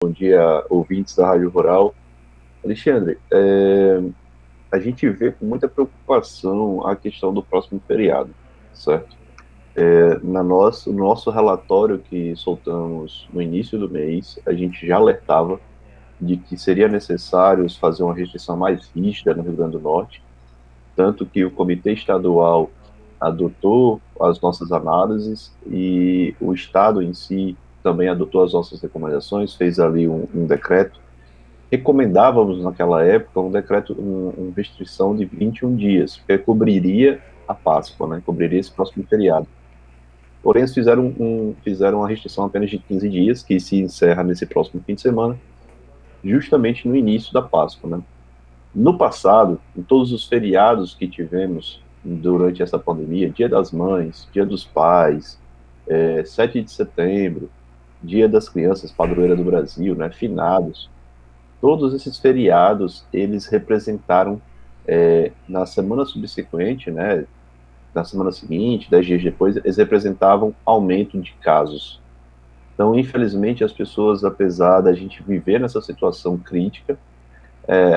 Bom dia, ouvintes da Rádio Rural. Alexandre, a gente vê com muita preocupação a questão do próximo feriado, certo? No nosso relatório que soltamos no início do mês, a gente já alertava de que seria necessário fazer uma restrição mais rígida no Rio Grande do Norte, tanto que o Comitê Estadual adotou as nossas análises e o Estado em si também adotou as nossas recomendações, fez ali um decreto. Recomendávamos naquela época um decreto, uma restrição de 21 dias, porque cobriria a Páscoa, né? Cobriria esse próximo feriado. Porém, eles fizeram uma restrição apenas de 15 dias, que se encerra nesse próximo fim de semana, justamente no início da Páscoa, né? No passado, em todos os feriados que tivemos durante essa pandemia, Dia das Mães, Dia dos Pais, 7 de setembro, Dia das Crianças, Padroeira do Brasil, né? Finados, todos esses feriados, eles representaram, na semana subsequente, né, na semana seguinte, 10 dias depois, eles representavam aumento de casos. Então, infelizmente, as pessoas, apesar da gente viver nessa situação crítica,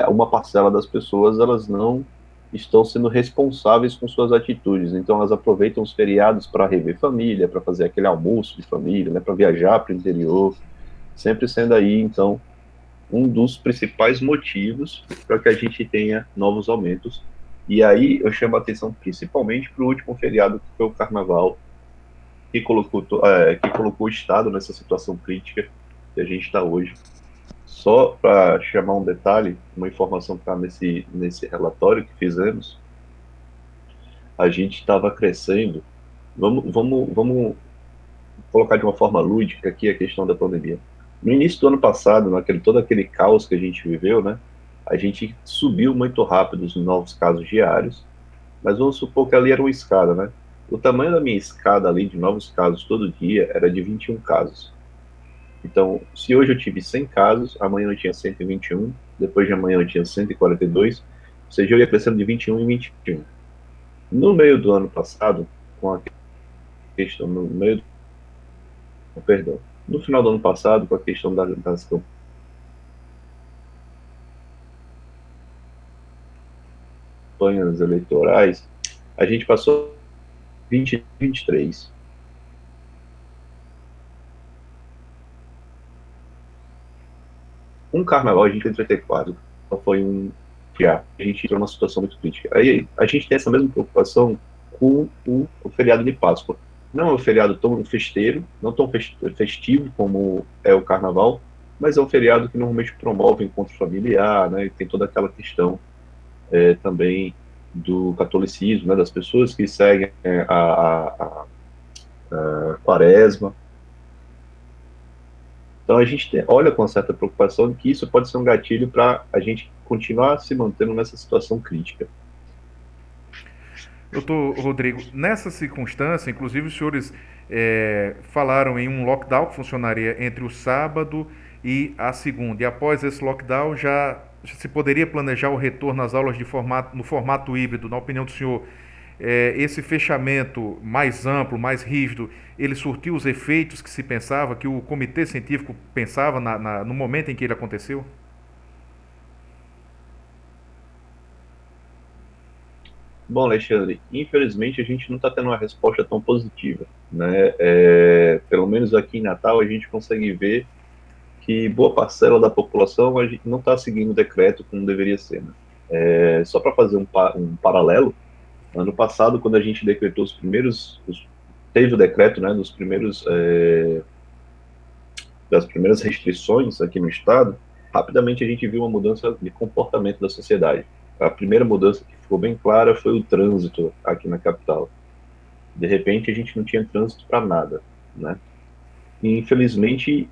uma parcela das pessoas, elas não estão sendo responsáveis com suas atitudes. Então, elas aproveitam os feriados para rever família, para fazer aquele almoço de família, né, para viajar para o interior, sempre sendo aí, então, um dos principais motivos para que a gente tenha novos aumentos. E aí eu chamo a atenção principalmente para o último feriado, que foi o Carnaval, que colocou o Estado nessa situação crítica que a gente está hoje. Só para chamar um detalhe, uma informação que está nesse relatório que fizemos, a gente estava crescendo. Vamos colocar de uma forma lúdica aqui a questão da pandemia. No início do ano passado, todo aquele caos que a gente viveu, né, a gente subiu muito rápido os novos casos diários, mas vamos supor que ali era uma escada, né? O tamanho da minha escada ali de novos casos todo dia era de 21 casos. Então, se hoje eu tive 100 casos, amanhã eu tinha 121, depois de amanhã eu tinha 142, ou seja, eu ia crescendo de 21 em 21. No meio do ano passado, com a questão, no meio perdão, no final do ano passado, com a questão das campanhas eleitorais, a gente passou 2023. Um carnaval a gente fez 34, então foi a gente entrou numa situação muito crítica. Aí a gente tem essa mesma preocupação com o feriado de Páscoa. Não é um feriado tão festeiro, não tão festivo como é o carnaval, mas é um feriado que normalmente promove encontro familiar, né? E tem toda aquela questão também do catolicismo, né? Das pessoas que seguem a quaresma. Então a gente olha com certa preocupação de que isso pode ser um gatilho para a gente continuar se mantendo nessa situação crítica. Doutor Rodrigo, nessa circunstância, inclusive os senhores falaram em um lockdown que funcionaria entre o sábado e a segunda. E após esse lockdown já se poderia planejar o retorno às aulas no formato híbrido. Na opinião do senhor, esse fechamento mais amplo, mais rígido, ele surtiu os efeitos que se pensava, que o comitê científico pensava no momento em que ele aconteceu? Bom, Alexandre, infelizmente a gente não está tendo uma resposta tão positiva, né? Pelo menos aqui em Natal a gente consegue ver que boa parcela da população a gente não está seguindo o decreto como deveria ser, né? Só para fazer um paralelo, ano passado, quando a gente decretou teve o decreto, né, das primeiras restrições aqui no estado, rapidamente a gente viu uma mudança de comportamento da sociedade. A primeira mudança que ficou bem clara foi o trânsito aqui na capital. De repente a gente não tinha trânsito para nada, né? E, infelizmente,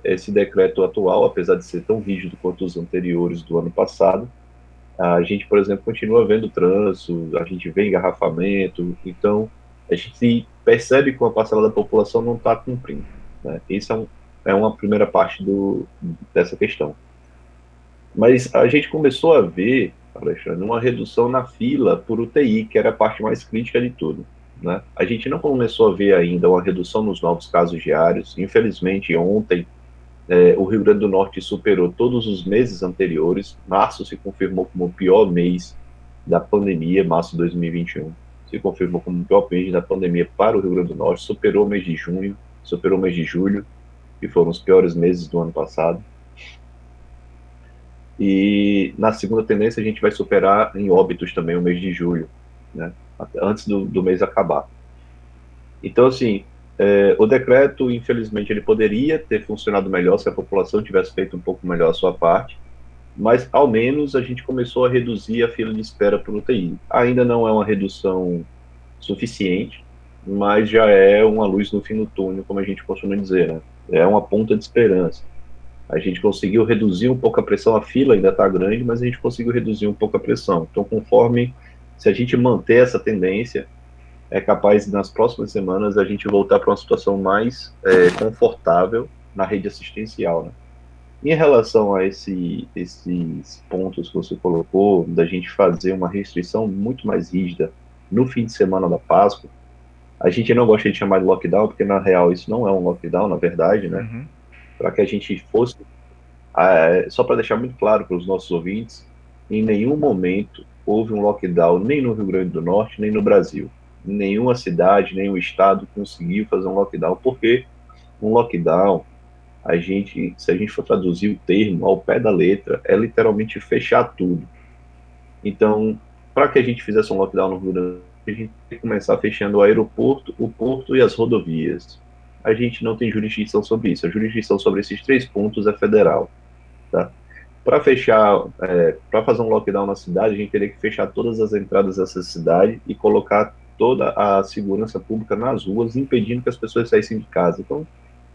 esse decreto atual, apesar de ser tão rígido quanto os anteriores do ano passado, a gente, por exemplo, continua vendo trânsito, a gente vê engarrafamento, então a gente percebe que uma parcela da população não está cumprindo, né? Isso é uma primeira parte dessa questão. Mas a gente começou a ver, Alexandre, uma redução na fila por UTI, que era a parte mais crítica de tudo, né? A gente não começou a ver ainda uma redução nos novos casos diários. Infelizmente, ontem O Rio Grande do Norte superou todos os meses anteriores. Março se confirmou como o pior mês da pandemia, março de 2021. Se confirmou como o pior mês da pandemia para o Rio Grande do Norte, superou o mês de junho, superou o mês de julho, que foram os piores meses do ano passado. E na segunda tendência a gente vai superar em óbitos também o mês de julho, né? Antes do mês acabar. Então, assim, o decreto, infelizmente, ele poderia ter funcionado melhor se a população tivesse feito um pouco melhor a sua parte, mas ao menos a gente começou a reduzir a fila de espera para o UTI. Ainda não é uma redução suficiente, mas já é uma luz no fim do túnel, como a gente costuma dizer, né? É uma ponta de esperança. A gente conseguiu reduzir um pouco a pressão, a fila ainda está grande, mas a gente conseguiu reduzir um pouco a pressão. Então, conforme, se a gente manter essa tendência, é capaz, nas próximas semanas, a gente voltar para uma situação mais confortável na rede assistencial, né? Em relação a esses pontos que você colocou, da gente fazer uma restrição muito mais rígida no fim de semana da Páscoa, a gente não gosta de chamar de lockdown, porque na real isso não é um lockdown, na verdade, né? Uhum. Para que a gente fosse, só para deixar muito claro para os nossos ouvintes, em nenhum momento houve um lockdown, nem no Rio Grande do Norte, nem no Brasil. Nenhuma cidade, nenhum estado conseguiu fazer um lockdown, porque um lockdown, se a gente for traduzir o termo ao pé da letra, é literalmente fechar tudo. Então, para que a gente fizesse um lockdown no Rio Grande do Norte, a gente tem que começar fechando o aeroporto, o porto e as rodovias. A gente não tem jurisdição sobre isso. A jurisdição sobre esses 3 pontos é federal. Tá? Para fechar, para fazer um lockdown na cidade, a gente teria que fechar todas as entradas dessa cidade e colocar toda a segurança pública nas ruas, impedindo que as pessoas saíssem de casa. Então,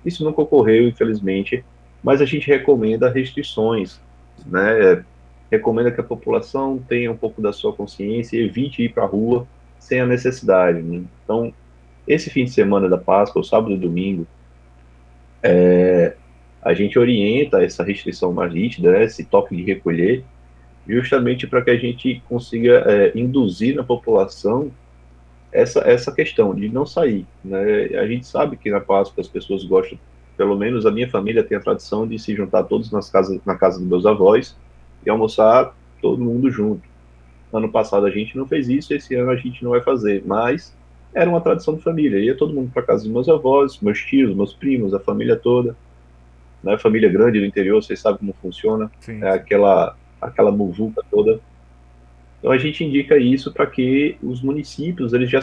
isso nunca ocorreu, infelizmente, mas a gente recomenda restrições, né? Recomenda que a população tenha um pouco da sua consciência e evite ir para a rua sem a necessidade, né? Então, esse fim de semana da Páscoa, o sábado e domingo, a gente orienta essa restrição mais rígida, né, esse toque de recolher, justamente para que a gente consiga induzir na população essa questão de não sair, né? A gente sabe que na Páscoa as pessoas gostam, pelo menos a minha família tem a tradição de se juntar todos na casa dos meus avós e almoçar todo mundo junto. Ano passado a gente não fez isso, esse ano a gente não vai fazer, mas era uma tradição de família. Ia todo mundo para casa dos meus avós, meus tios, meus primos, a família toda, né? Família grande do interior, vocês sabem como funciona, Sim, é sim. aquela muvuca toda. Então a gente indica isso para que os municípios eles já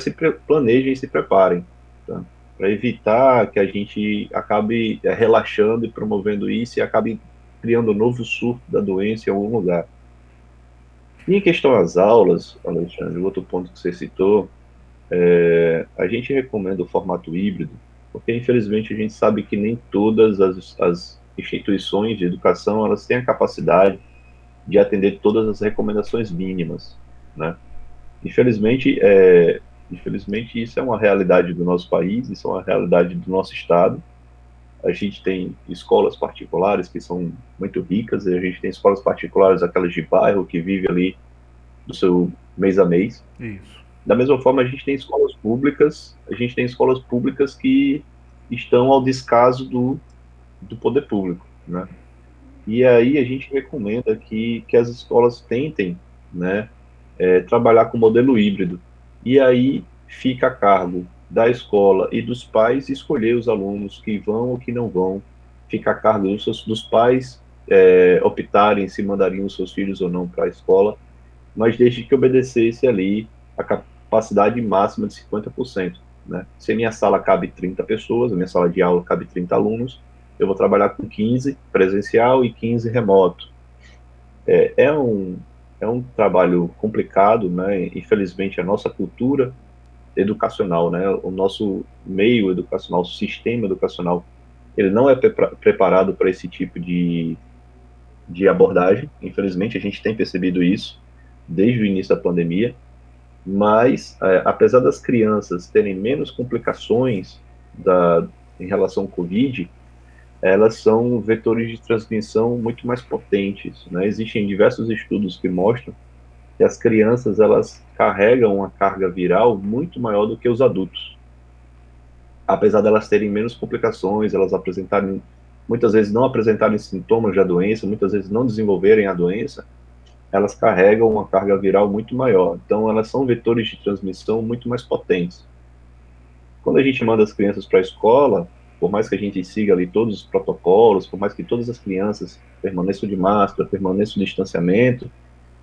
planejem e se preparem, tá? Para evitar que a gente acabe relaxando e promovendo isso e acabe criando um novo surto da doença em algum lugar. E em questão às aulas, Alexandre, outro ponto que você citou, a gente recomenda o formato híbrido, porque infelizmente a gente sabe que nem todas as instituições de educação elas têm a capacidade de atender todas as recomendações mínimas, né? Infelizmente, infelizmente isso é uma realidade do nosso país, isso é uma realidade do nosso estado. A gente tem escolas particulares que são muito ricas, e a gente tem escolas particulares, aquelas de bairro, que vive ali do seu mês a mês. Isso. Da mesma forma, a gente tem escolas públicas que estão ao descaso do poder público, né? E aí a gente recomenda que as escolas tentem, né, trabalhar com modelo híbrido. E aí fica a cargo da escola e dos pais escolher os alunos que vão ou que não vão. Fica a cargo dos pais optarem se mandariam os seus filhos ou não para a escola, mas desde que obedecesse ali a capacidade máxima de 50%. Né? Se a minha sala cabe 30 pessoas, a minha sala de aula cabe 30 alunos, eu vou trabalhar com 15 presencial e 15 remoto. É um trabalho complicado, né? Infelizmente, a nossa cultura educacional, né? O nosso meio educacional, o sistema educacional, ele não é preparado para esse tipo de abordagem. Infelizmente, a gente tem percebido isso desde o início da pandemia, mas, apesar das crianças terem menos complicações em relação ao Covid, elas são vetores de transmissão muito mais potentes, né? Existem diversos estudos que mostram que as crianças elas carregam uma carga viral muito maior do que os adultos, apesar delas terem menos complicações, elas apresentarem muitas vezes não apresentarem sintomas da doença, muitas vezes não desenvolverem a doença, elas carregam uma carga viral muito maior. Então, elas são vetores de transmissão muito mais potentes. Quando a gente manda as crianças para a escola, por mais que a gente siga ali todos os protocolos, por mais que todas as crianças permaneçam de máscara, permaneçam de distanciamento,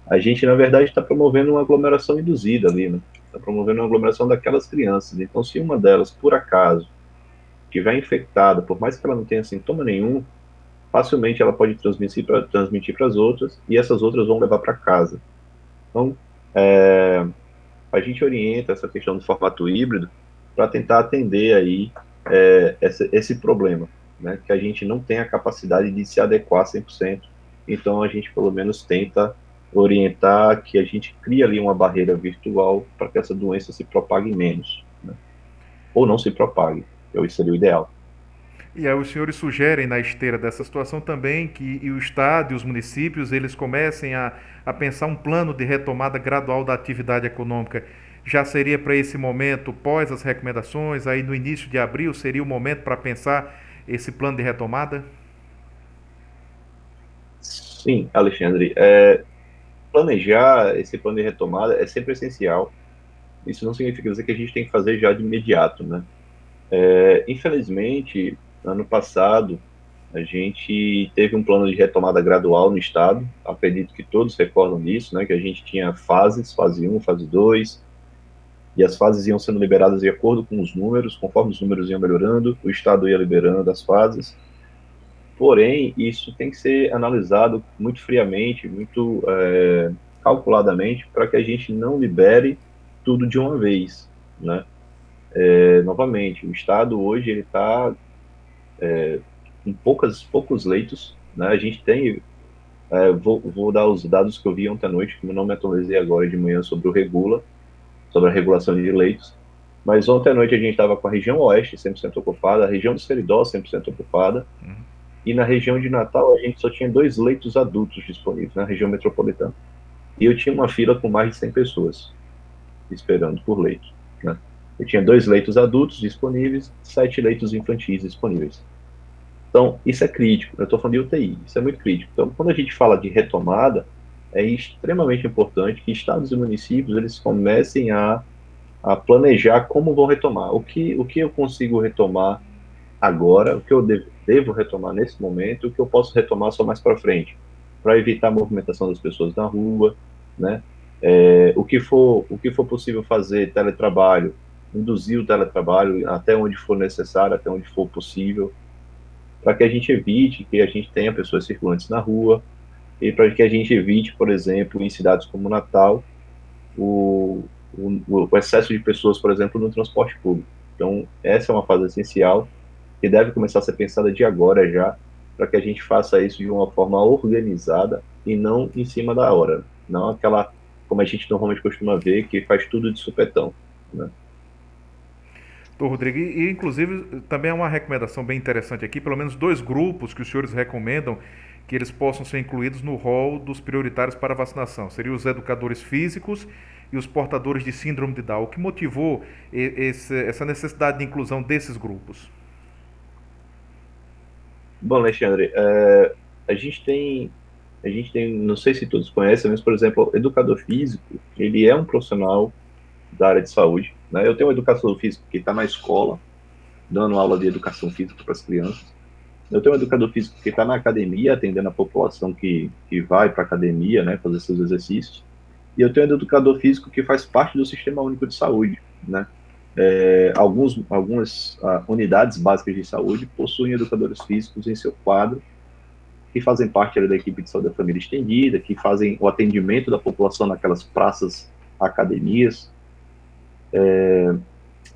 a gente, na verdade, está promovendo uma aglomeração induzida ali, né? Está promovendo uma aglomeração daquelas crianças. Então, se uma delas, por acaso, estiver infectada, por mais que ela não tenha sintoma nenhum, facilmente ela pode transmitir para as outras, e essas outras vão levar para casa. Então, a gente orienta essa questão do formato híbrido para tentar atender aí esse problema, né? Que a gente não tem a capacidade de se adequar 100%. Então, a gente, pelo menos, tenta orientar que a gente cria ali uma barreira virtual para que essa doença se propague menos, né? Ou não se propague, isso seria o ideal. E aí os senhores sugerem na esteira dessa situação também que o Estado e os municípios eles comecem a pensar um plano de retomada gradual da atividade econômica. Já seria para esse momento, pós as recomendações, aí no início de abril, seria o momento para pensar esse plano de retomada? Sim, Alexandre, planejar esse plano de retomada é sempre essencial. Isso não significa dizer que a gente tem que fazer já de imediato, né? Infelizmente, ano passado, a gente teve um plano de retomada gradual no estado, acredito que todos recordam disso, né, que a gente tinha fases, fase 1, fase 2, e as fases iam sendo liberadas de acordo com os números, conforme os números iam melhorando, o estado ia liberando as fases, porém, isso tem que ser analisado muito friamente, muito calculadamente, para que a gente não libere tudo de uma vez, né? Novamente, o estado hoje ele está com poucos leitos, né? A gente tem, vou dar os dados que eu vi ontem à noite, que eu não me atualizei agora de manhã sobre o Regula, sobre a regulação de leitos, mas ontem à noite a gente estava com a região oeste 100% ocupada, a região do Seridó 100% ocupada, e na região de Natal a gente só tinha 2 leitos adultos disponíveis, na região metropolitana. E eu tinha uma fila com mais de 100 pessoas esperando por leito, né? Eu tinha 2 leitos adultos disponíveis, 7 leitos infantis disponíveis. Então, isso é crítico. Eu estou falando de UTI, isso é muito crítico. Então, quando a gente fala de retomada, é extremamente importante que estados e municípios eles comecem a planejar como vão retomar. O que eu consigo retomar agora, o que eu devo retomar nesse momento, o que eu posso retomar só mais para frente, para evitar a movimentação das pessoas na rua, né? O que for possível fazer, teletrabalho, induzir o teletrabalho até onde for necessário, até onde for possível, para que a gente evite que a gente tenha pessoas circulantes na rua e para que a gente evite, por exemplo, em cidades como Natal, o excesso de pessoas, por exemplo, no transporte público. Então, essa é uma fase essencial que deve começar a ser pensada de agora já, para que a gente faça isso de uma forma organizada e não em cima da hora, não aquela, como a gente normalmente costuma ver, que faz tudo de supetão, né? Doutor Rodrigo, e inclusive também é uma recomendação bem interessante aqui, pelo menos 2 grupos que os senhores recomendam que eles possam ser incluídos no rol dos prioritários para vacinação. Seriam os educadores físicos e os portadores de síndrome de Down. O que motivou essa necessidade de inclusão desses grupos? Bom, Alexandre, a gente tem, não sei se todos conhecem, mas, por exemplo, o educador físico, ele é um profissional da área de saúde, né? Eu tenho um educador físico que está na escola, dando aula de educação física para as crianças. Eu tenho um educador físico que está na academia, atendendo a população que vai para a academia, né, fazer seus exercícios. E eu tenho um educador físico que faz parte do Sistema Único de Saúde, né? Algumas unidades básicas de saúde possuem educadores físicos em seu quadro, que fazem parte ali da equipe de saúde da família estendida, que fazem o atendimento da população naquelas praças, academias.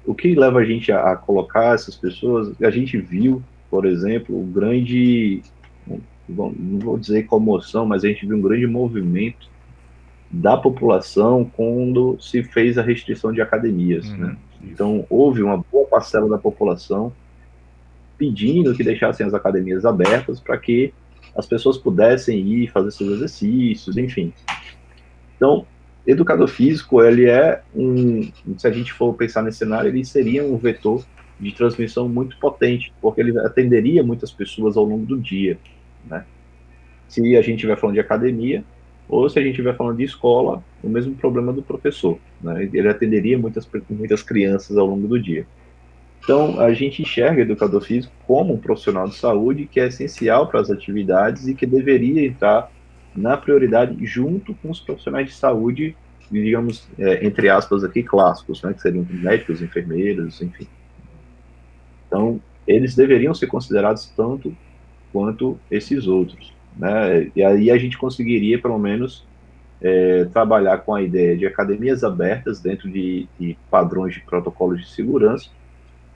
O que leva a gente a colocar essas pessoas, a gente viu, por exemplo, um grande, não vou dizer comoção, mas a gente viu um grande movimento da população quando se fez a restrição de academias, né? Então, houve uma boa parcela da população pedindo que deixassem as academias abertas para que as pessoas pudessem ir fazer seus exercícios, enfim. Então, educador físico, ele se a gente for pensar nesse cenário, ele seria um vetor de transmissão muito potente, porque ele atenderia muitas pessoas ao longo do dia, né? Se a gente estiver falando de academia, ou se a gente estiver falando de escola, o mesmo problema do professor, né? Ele atenderia muitas crianças ao longo do dia. Então, a gente enxerga o educador físico como um profissional de saúde que é essencial para as atividades e que deveria estar na prioridade junto com os profissionais de saúde, digamos, entre aspas aqui, clássicos, né, que seriam médicos, enfermeiros, enfim. Então, eles deveriam ser considerados tanto quanto esses outros, né? E aí a gente conseguiria, pelo menos, trabalhar com a ideia de academias abertas dentro de padrões de protocolos de segurança.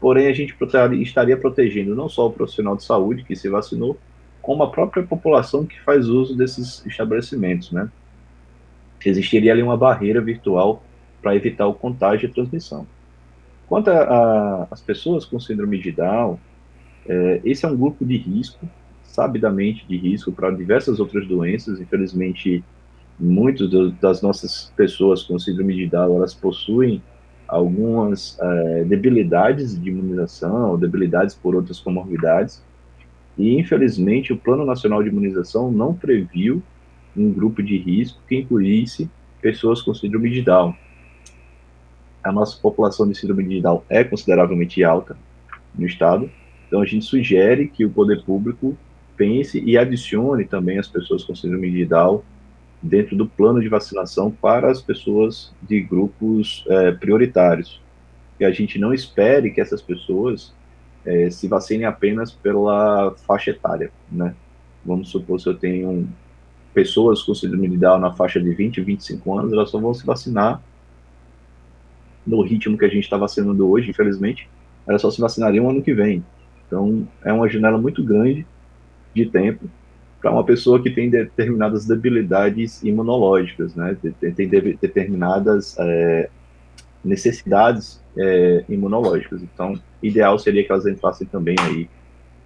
Porém, a gente estaria protegendo não só o profissional de saúde que se vacinou, como a própria população que faz uso desses estabelecimentos, né? Existiria ali uma barreira virtual para evitar o contágio e a transmissão. Quanto às pessoas com síndrome de Down, esse é um grupo de risco, sabidamente de risco para diversas outras doenças. Infelizmente, muitas das nossas pessoas com síndrome de Down, elas possuem algumas debilidades de imunização, debilidades por outras comorbidades, e infelizmente o Plano Nacional de Imunização não previu um grupo de risco que incluísse pessoas com síndrome de Down. A nossa população de síndrome de Down é consideravelmente alta no estado, então a gente sugere que o poder público pense e adicione também as pessoas com síndrome de Down dentro do plano de vacinação para as pessoas de grupos prioritários. Que a gente não espere que essas pessoas se vacinem apenas pela faixa etária, né? Vamos supor, se eu tenho pessoas com síndrome de Down na faixa de 20 e 25 anos, elas só vão se vacinar no ritmo que a gente está vacinando hoje, infelizmente, elas só se vacinariam ano que vem. Então, é uma janela muito grande de tempo para uma pessoa que tem determinadas debilidades imunológicas, né? Tem determinadas necessidades imunológicas. Então, ideal seria que elas entrassem também aí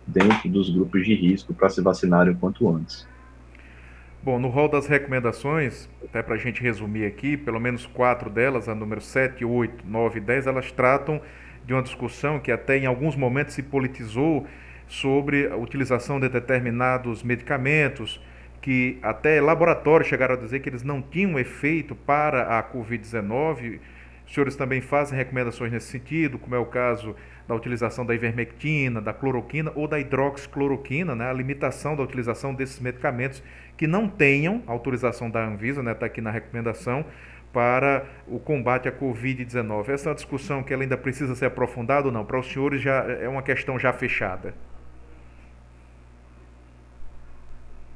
dentro dos grupos de risco para se vacinarem o quanto antes. Bom, no rol das recomendações, até para a gente resumir aqui, pelo menos 4 delas, a número 7, 8, 9 e 10, elas tratam de uma discussão que até em alguns momentos se politizou sobre a utilização de determinados medicamentos, que até laboratórios chegaram a dizer que eles não tinham efeito para a Covid-19. Os senhores também fazem recomendações nesse sentido, como é o caso da utilização da ivermectina, da cloroquina ou da hidroxicloroquina, né? A limitação da utilização desses medicamentos que não tenham autorização da Anvisa, né? Está aqui na recomendação, para o combate à Covid-19. Essa é uma discussão que ela ainda precisa ser aprofundada ou não? Para os senhores já é uma questão já fechada?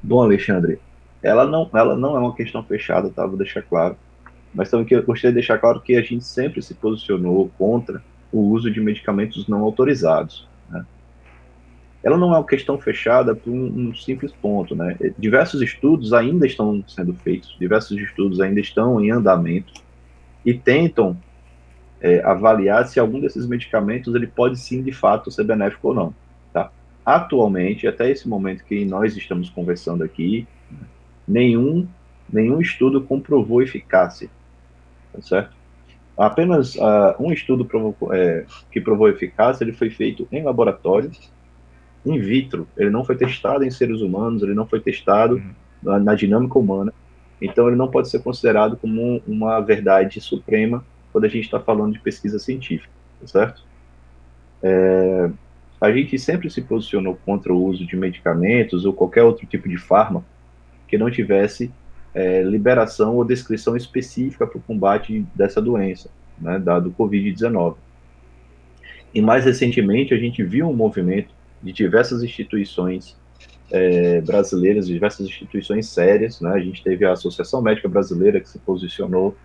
Bom, Alexandre, ela não é uma questão fechada, tá? Vou deixar claro. Mas também que eu gostaria de deixar claro que a gente sempre se posicionou contra o uso de medicamentos não autorizados, né? Ela não é uma questão fechada por um simples ponto, né? Diversos estudos ainda estão sendo feitos, diversos estudos ainda estão em andamento e tentam avaliar se algum desses medicamentos ele pode sim, de fato, ser benéfico ou não, tá? Atualmente, até esse momento que nós estamos conversando aqui, nenhum, nenhum estudo comprovou eficácia, tá certo? Apenas um estudo que provou eficácia, ele foi feito em laboratório, in vitro, ele não foi testado em seres humanos, ele não foi testado na dinâmica humana, então ele não pode ser considerado como uma verdade suprema quando a gente está falando de pesquisa científica, tá certo? A gente sempre se posicionou contra o uso de medicamentos ou qualquer outro tipo de fármaco que não tivesse liberação ou descrição específica para o combate dessa doença, né, do Covid-19. E mais recentemente, a gente viu um movimento de diversas instituições brasileiras, diversas instituições sérias, né? A gente teve a Associação Médica Brasileira que se posicionou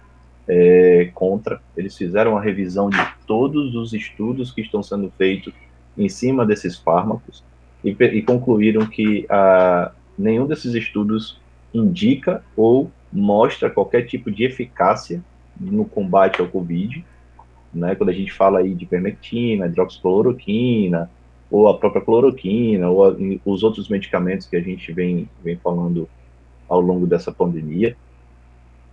contra, eles fizeram a revisão de todos os estudos que estão sendo feitos em cima desses fármacos e concluíram que nenhum desses estudos indica ou mostra qualquer tipo de eficácia no combate ao Covid, né? Quando a gente fala aí de ivermectina, hidroxicloroquina, ou a própria cloroquina, ou os outros medicamentos que a gente vem falando ao longo dessa pandemia.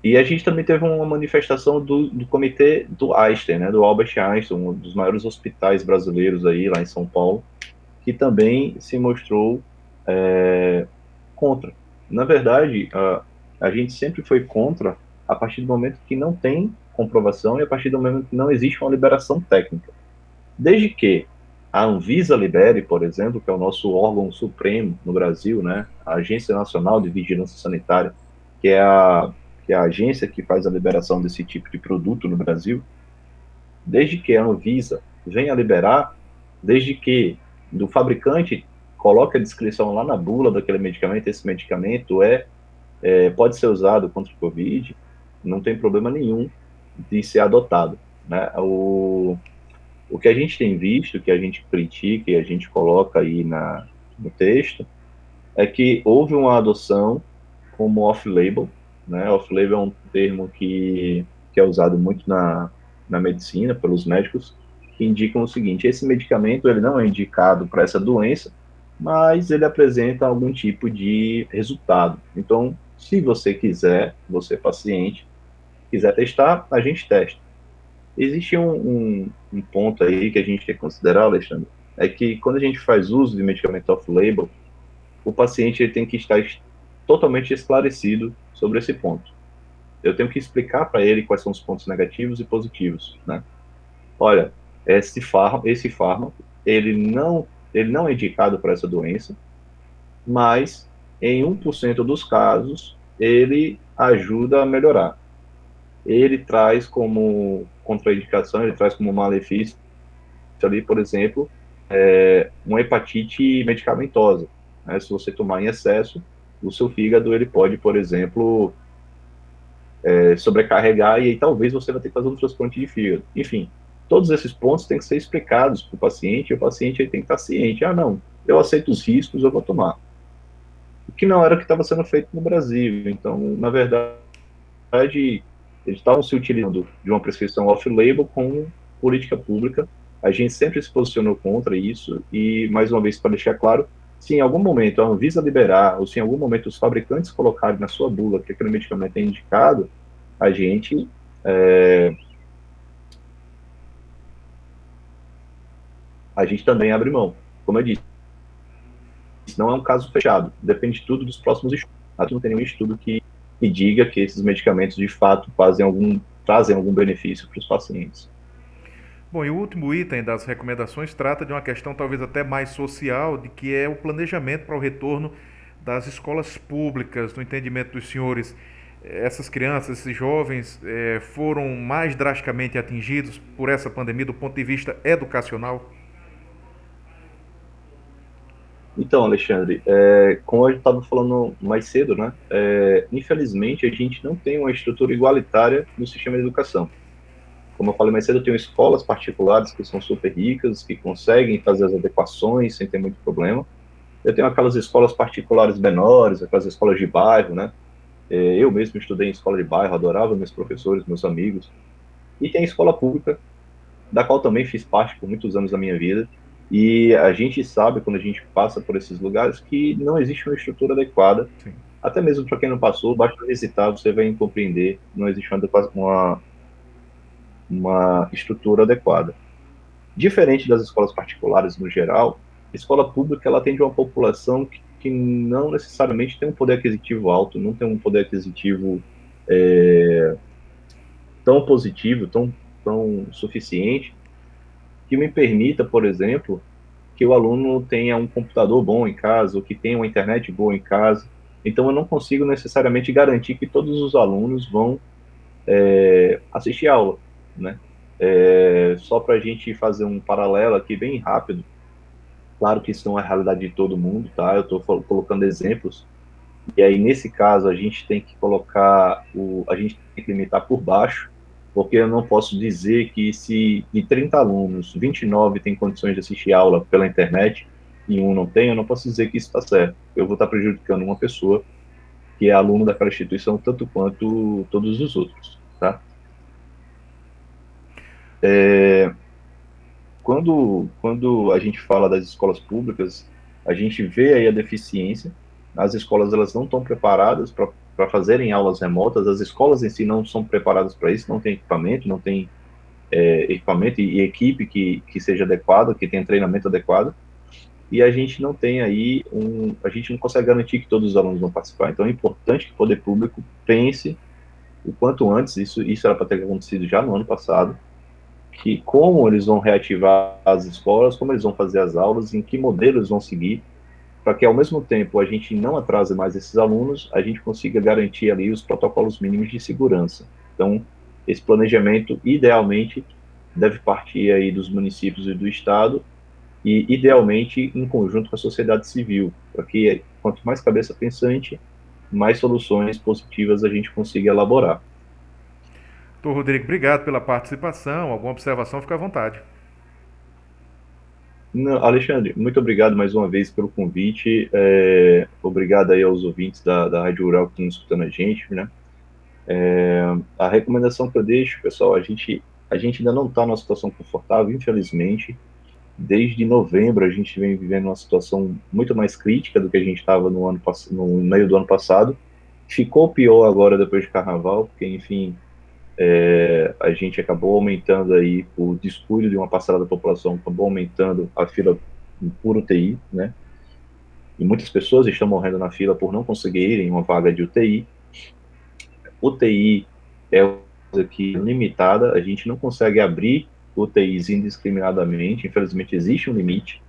E a gente também teve uma manifestação do comitê do Einstein, né, do Albert Einstein, um dos maiores hospitais brasileiros aí, lá em São Paulo, que também se mostrou contra. Na verdade, a gente sempre foi contra a partir do momento que não tem comprovação e a partir do momento que não existe uma liberação técnica. Desde que a Anvisa libere, por exemplo, que é o nosso órgão supremo no Brasil, né, a Agência Nacional de Vigilância Sanitária, que é a agência que faz a liberação desse tipo de produto no Brasil, desde que a Anvisa venha liberar, desde que do fabricante coloque a descrição lá na bula daquele medicamento, esse medicamento pode ser usado contra o Covid, não tem problema nenhum de ser adotado. Né? O que a gente tem visto, que a gente critica e a gente coloca aí no texto, é que houve uma adoção como off-label, né? Off-label é um termo que é usado muito na medicina, pelos médicos, que indicam o seguinte: esse medicamento ele não é indicado para essa doença, mas ele apresenta algum tipo de resultado. Então, se você quiser, você paciente, quiser testar, a gente testa. Existe um ponto aí que a gente tem que considerar, Alexandre, é que quando a gente faz uso de medicamento off-label, o paciente ele tem que estar totalmente esclarecido sobre esse ponto. Eu tenho que explicar para ele quais são os pontos negativos e positivos, né? Olha, esse fármaco, ele não é indicado para essa doença, mas em 1% dos casos, ele ajuda a melhorar. Ele traz como contraindicação, ele traz como malefício ali, por exemplo, uma hepatite medicamentosa. Né? Se você tomar em excesso, o seu fígado ele pode, por exemplo, sobrecarregar e aí talvez você vai ter que fazer um transplante de fígado. Enfim, todos esses pontos têm que ser explicados para o paciente, e o paciente ele tem que estar ciente. Ah, não, eu aceito os riscos, eu vou tomar. O que não era o que estava sendo feito no Brasil. Então, na verdade, eles estavam se utilizando de uma prescrição off-label com política pública. A gente sempre se posicionou contra isso e, mais uma vez, para deixar claro, se em algum momento a Anvisa liberar ou se em algum momento os fabricantes colocarem na sua bula que aquele medicamento é indicado, a gente a gente também abre mão. Como eu disse, não é um caso fechado, depende tudo dos próximos estudos. Aqui não tem nenhum estudo que diga que esses medicamentos de fato trazem algum benefício para os pacientes. Bom, e o último item das recomendações trata de uma questão talvez até mais social, de que é o planejamento para o retorno das escolas públicas, no entendimento dos senhores. Essas crianças, esses jovens foram mais drasticamente atingidos por essa pandemia do ponto de vista educacional? Então, Alexandre, como eu estava falando mais cedo, né, infelizmente a gente não tem uma estrutura igualitária no sistema de educação. Como eu falei mais cedo, eu tenho escolas particulares que são super ricas, que conseguem fazer as adequações sem ter muito problema. Eu tenho aquelas escolas particulares menores, aquelas escolas de bairro, né? Eu mesmo estudei em escola de bairro, adorava meus professores, meus amigos. E tem a escola pública, da qual também fiz parte por muitos anos da minha vida. E a gente sabe, quando a gente passa por esses lugares, que não existe uma estrutura adequada. Sim. Até mesmo para quem não passou, basta visitar, você vai compreender, não existe uma estrutura adequada. Diferente das escolas particulares no geral, a escola pública ela atende uma população que não necessariamente tem um poder aquisitivo alto, não tem um poder aquisitivo tão positivo, tão suficiente, que me permita, por exemplo, que o aluno tenha um computador bom em casa, ou que tenha uma internet boa em casa. Então, eu não consigo necessariamente garantir que todos os alunos vão assistir aula, né? Só para a gente fazer um paralelo aqui bem rápido, claro que isso não é a realidade de todo mundo, tá? Eu estou colocando exemplos, e aí nesse caso a gente tem que a gente tem que limitar por baixo, porque eu não posso dizer que se de 30 alunos, 29 têm condições de assistir aula pela internet e um não tem, eu não posso dizer que isso está certo. Eu vou estar prejudicando uma pessoa que é aluno daquela instituição tanto quanto todos os outros, tá? Quando a gente fala das escolas públicas, a gente vê aí a deficiência. As escolas elas não estão preparadas para para fazerem aulas remotas, as escolas em si não são preparadas para isso, não tem equipamento, não tem equipamento e equipe que seja adequada, que tenha treinamento adequado, e a gente não tem aí a gente não consegue garantir que todos os alunos vão participar. Então é importante que o poder público pense o quanto antes, isso era para ter acontecido já no ano passado, que como eles vão reativar as escolas, como eles vão fazer as aulas, em que modelo eles vão seguir, para que ao mesmo tempo a gente não atrase mais esses alunos, a gente consiga garantir ali os protocolos mínimos de segurança. Então, esse planejamento, idealmente, deve partir aí dos municípios e do estado, e idealmente em conjunto com a sociedade civil, para que quanto mais cabeça pensante, mais soluções positivas a gente consiga elaborar. Doutor Rodrigo, obrigado pela participação. Alguma observação, fica à vontade. Não, Alexandre, muito obrigado mais uma vez pelo convite. Obrigado aí aos ouvintes da Rádio Rural que estão escutando a gente, né? A recomendação que eu deixo, pessoal, a gente ainda não está numa situação confortável, infelizmente. Desde novembro a gente vem vivendo uma situação muito mais crítica do que a gente estava no meio do ano passado. Ficou pior agora depois de Carnaval, porque, enfim, a gente acabou aumentando aí o descuido de uma parcela da população, acabou aumentando a fila por UTI, né? E muitas pessoas estão morrendo na fila por não conseguirem uma vaga de UTI. UTI é uma coisa que é limitada, a gente não consegue abrir UTIs indiscriminadamente, infelizmente existe um limite.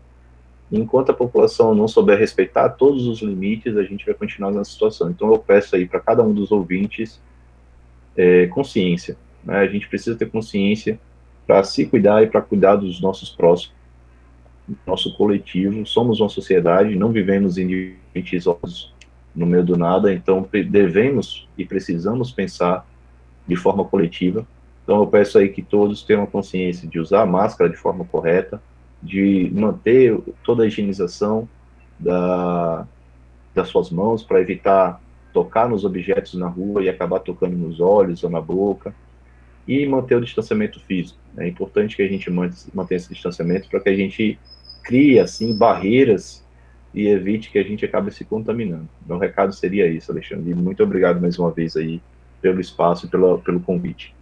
Enquanto a população não souber respeitar todos os limites, a gente vai continuar nessa situação. Então eu peço aí para cada um dos ouvintes consciência, né? A gente precisa ter consciência para se cuidar e para cuidar dos nossos próximos, do nosso coletivo. Somos uma sociedade, não vivemos indivíduos no meio do nada, então devemos e precisamos pensar de forma coletiva. Então eu peço aí que todos tenham consciência de usar a máscara de forma correta, de manter toda a higienização das suas mãos para evitar tocar nos objetos na rua e acabar tocando nos olhos ou na boca, e manter o distanciamento físico. É importante que a gente mantenha esse distanciamento para que a gente crie, assim, barreiras e evite que a gente acabe se contaminando. Meu recado seria isso, Alexandre. Muito obrigado mais uma vez aí pelo espaço e pelo convite.